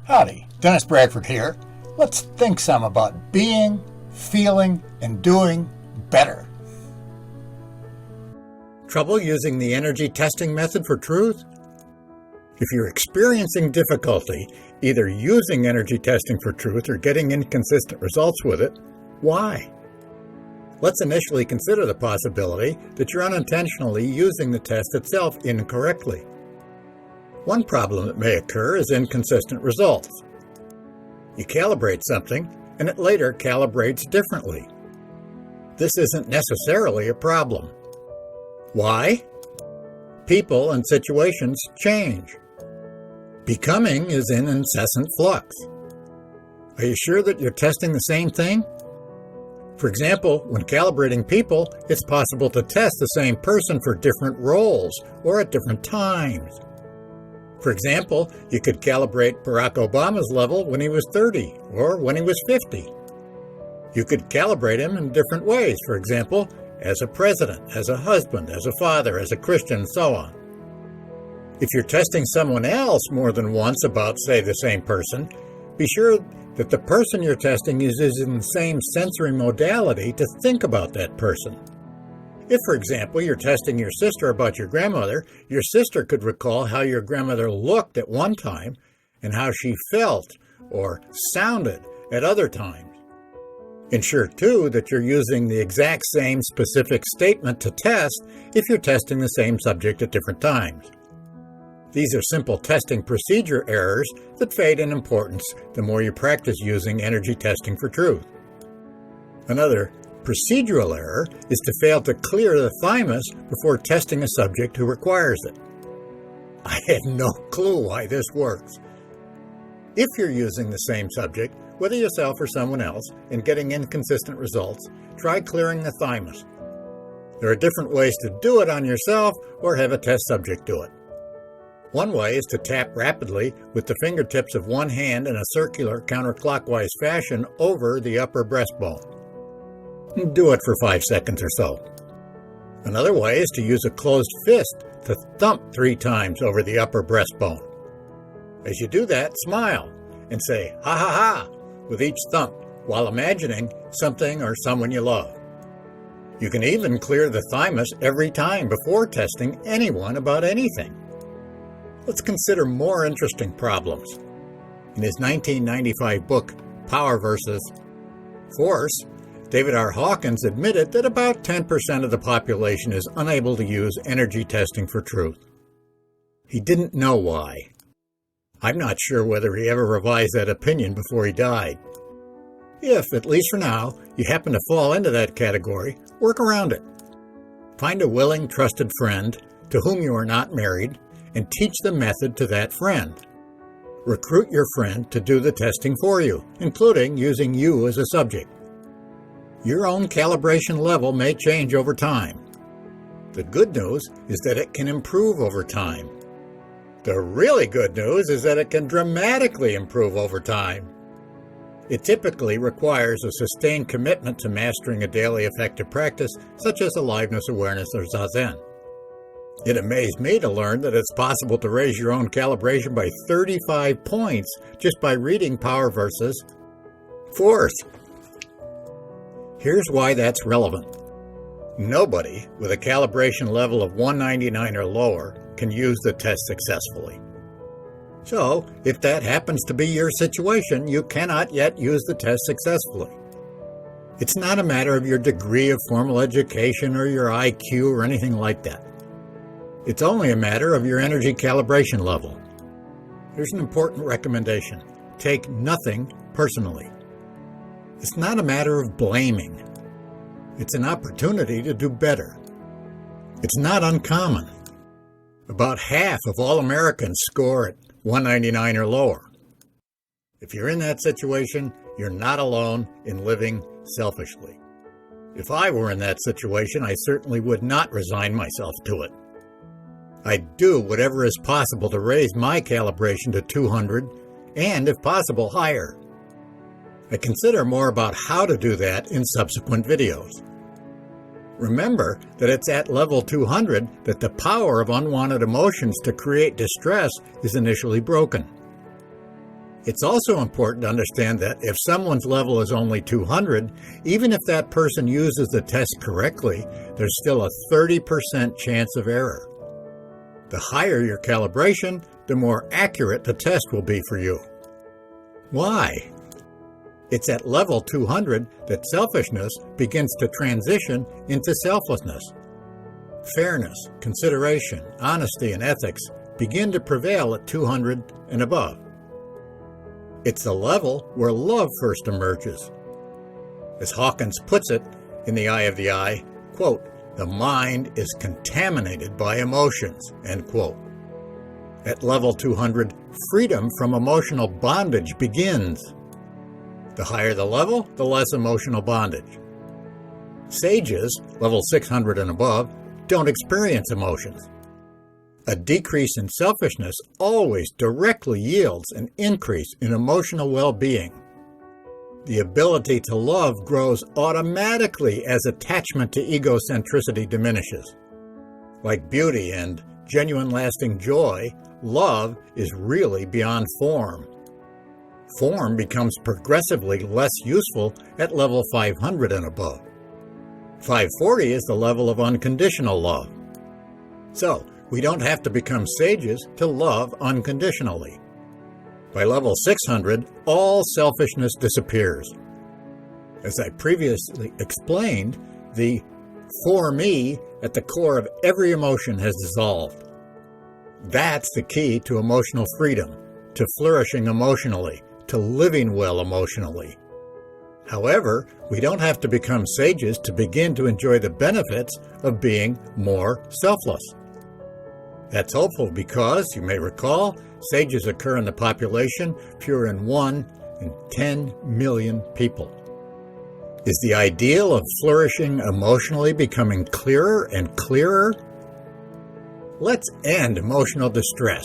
Howdy, Dennis Bradford here. Let's think some about being, feeling, and doing better. Trouble using the energy testing method for truth? If you're experiencing difficulty either using energy testing for truth or getting inconsistent results with it, why? Let's initially consider the possibility that you're unintentionally using the test itself incorrectly. One problem that may occur is inconsistent results. You calibrate something, and it later calibrates differently. This isn't necessarily a problem. Why? People and situations change. Becoming is in incessant flux. Are you sure that you're testing the same thing? For example, when calibrating people, it's possible to test the same person for different roles or at different times. For example, you could calibrate Barack Obama's level when he was 30 or when he was 50. You could calibrate him in different ways, for example, as a president, as a husband, as a father, as a Christian, and so on. If you're testing someone else more than once about, say, the same person, be sure that the person you're testing is in the same sensory modality to think about that person. If, for example, you're testing your sister about your grandmother, your sister could recall how your grandmother looked at one time and how she felt or sounded at other times. Ensure, too, that you're using the exact same specific statement to test if you're testing the same subject at different times. These are simple testing procedure errors that fade in importance the more you practice using energy testing for truth. Another procedural error is to fail to clear the thymus before testing a subject who requires it. I have no clue why this works. If you're using the same subject, whether yourself or someone else, and getting inconsistent results, try clearing the thymus. There are different ways to do it on yourself or have a test subject do it. One way is to tap rapidly with the fingertips of one hand in a circular counterclockwise fashion over the upper breastbone. Do it for 5 seconds or so. Another way is to use a closed fist to thump 3 times over the upper breastbone. As you do that, smile and say, ha ha ha, with each thump while imagining something or someone you love. You can even clear the thymus every time before testing anyone about anything. Let's consider more interesting problems. In his 1995 book, Power versus Force, David R. Hawkins admitted that about 10% of the population is unable to use energy testing for truth. He didn't know why. I'm not sure whether he ever revised that opinion before he died. If, at least for now, you happen to fall into that category, work around it. Find a willing, trusted friend to whom you are not married and teach the method to that friend. Recruit your friend to do the testing for you, including using you as a subject. Your own calibration level may change over time. The good news is that it can improve over time. The really good news is that it can dramatically improve over time. It typically requires a sustained commitment to mastering a daily effective practice, such as aliveness awareness or Zazen. It amazed me to learn that it's possible to raise your own calibration by 35 points just by reading Power versus Force. Here's why that's relevant. Nobody with a calibration level of 199 or lower can use the test successfully. So, if that happens to be your situation, you cannot yet use the test successfully. It's not a matter of your degree of formal education or your IQ or anything like that. It's only a matter of your energy calibration level. Here's an important recommendation. Take nothing personally. It's not a matter of blaming. It's an opportunity to do better. It's not uncommon. About half of all Americans score at 199 or lower. If you're in that situation, you're not alone in living selfishly. If I were in that situation, I certainly would not resign myself to it. I'd do whatever is possible to raise my calibration to 200 and, if possible, higher. I consider more about how to do that in subsequent videos. Remember that it's at level 200 that the power of unwanted emotions to create distress is initially broken. It's also important to understand that if someone's level is only 200, even if that person uses the test correctly, there's still a 30% chance of error. The higher your calibration, the more accurate the test will be for you. Why? It's at level 200 that selfishness begins to transition into selflessness. Fairness, consideration, honesty, and ethics begin to prevail at 200 and above. It's the level where love first emerges. As Hawkins puts it in The Eye of the Eye, quote, "The mind is contaminated by emotions," end quote. At level 200, freedom from emotional bondage begins. The higher the level, the less emotional bondage. Sages, level 600 and above, don't experience emotions. A decrease in selfishness always directly yields an increase in emotional well-being. The ability to love grows automatically as attachment to egocentricity diminishes. Like beauty and genuine lasting joy, love is really beyond form. Form becomes progressively less useful at level 500 and above. 540 is the level of unconditional love. So, we don't have to become sages to love unconditionally. By level 600, all selfishness disappears. As I previously explained, the "for me" at the core of every emotion has dissolved. That's the key to emotional freedom, to flourishing emotionally, to living well emotionally. However, we don't have to become sages to begin to enjoy the benefits of being more selfless. That's hopeful because, you may recall, sages occur in the population fewer than 1 in 10 million people. Is the ideal of flourishing emotionally becoming clearer and clearer? Let's end emotional distress.